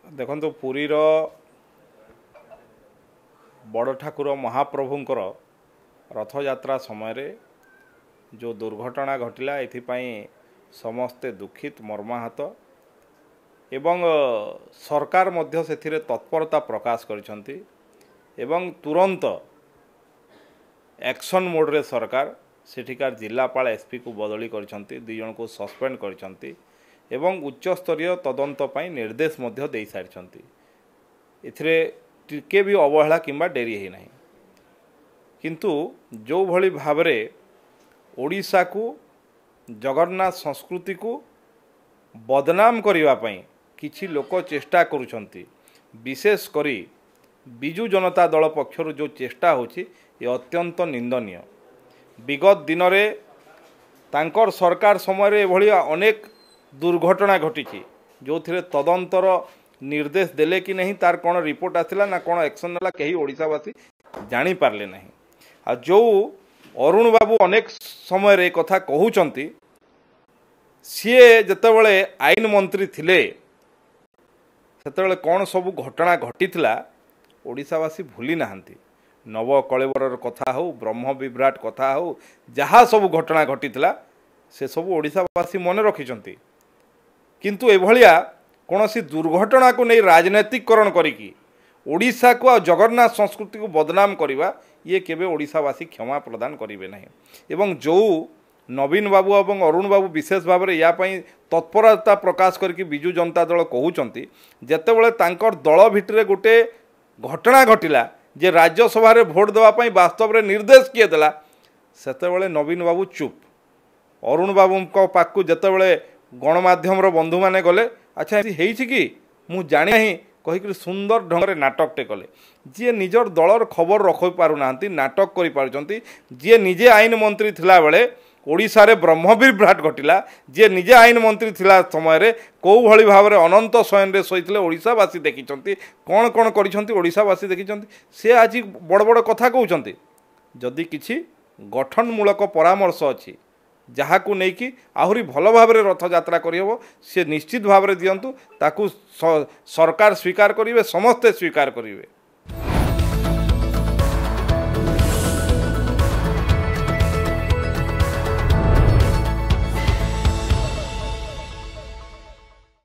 देखो पुरीर बड़ ठाकुर महाप्रभुंकर रथयात्रा समय जो दुर्घटना घटिला एथिपाई समस्ते दुखित मर्माहत एवं सरकार मध्य सेथिरे तत्परता प्रकाश करिसंती एवं तुरंत एक्शन मोड रे सरकार सेठिकार जिलापाल एसपी को बदली करिसंती दुई जन को सस्पेंड करिसंती एवं उच्च स्तरीय तदंत पई निर्देश मध्य देई सारिसंती। एथिरे टिके भी अवहेला किंबा डेरी है नहीं किंतु जो भली भावरे ओडिशा को जगन्नाथ संस्कृति को बदनाम करने पई किछि लोक चेष्टा करुछंती विशेष करी बिजु जनता दल पक्षर जो चेष्टा होछि ये अत्यंत निंदनीय। विगत दिन रे तांकर सरकार समय एभली अनेक दुर्घटना घटी जो थिरे तदंतर निर्देश देले कि नहीं तार कौन रिपोर्ट आसला ना कौन एक्शन नाला कहीं ओडिशावासी जानी पारले नहीं। आ जो अरुण बाबू अनेक समय कथा कहउचंती सीए जतबेले आईन मंत्री थिले सेतबेले कौन सब घटना घटीथिला ओडिशावासी भूली नाहंती। नव कलेवर कथा हो ब्रह्म विभ्राट कथा हो जहाँ सब घटना घटीथिला से सब ओडिशावासी मन रखिचंती किंतु एभलिया कौनसी दुर्घटना को नहीं राजनैतिकरण करिकी ओडिशा को आ जगन्नाथ संस्कृति को बदनाम करवा ये केबे ओडिशावासी क्षमा प्रदान करेंगे नहीं। एवं जो नवीन बाबू और अरुण बाबू विशेष भाव में या तत्परता प्रकाश करके बिजु जनता दल कहउचंती जेतेबेले तांकर दल भितरे गोटे घटना घटिला जे राज्यसभा रे भोट देवाई वास्तव में निर्देश किए देला सेतेबेले नवीन बाबू चुप। अरुण बाबू पाखु जेतेबेले गणमाध्यम बंधु माने गले अच्छा होईछि कि मु जाने ही कहीकि सुंदर ढंग नाटकटे कले जी निजर दलर खबर रखी पारुना नाटक करि पारुचंती जी निजे आईन मंत्री थिला बेले ओडिशा रे ब्रह्म विभ्राट घटिला जी निजे आईन मंत्री थिला समय रे को भली भाव में अनंत शयन रे शोइथिले ओडिशावासी देखिचंती कौन कौन करिसंती ओडिशावासी देखिचंती से आज बड़ बड़ कथा कहउचंती। जदि किछि गठनमूलक परामर्श अछि जहाँ को लेकिन आहरी भल भाव में रथ यात्रा करहब से निश्चित भाव में दिंतु ताकू सरकार स्वीकार करेंगे समस्ते स्वीकार करेंगे।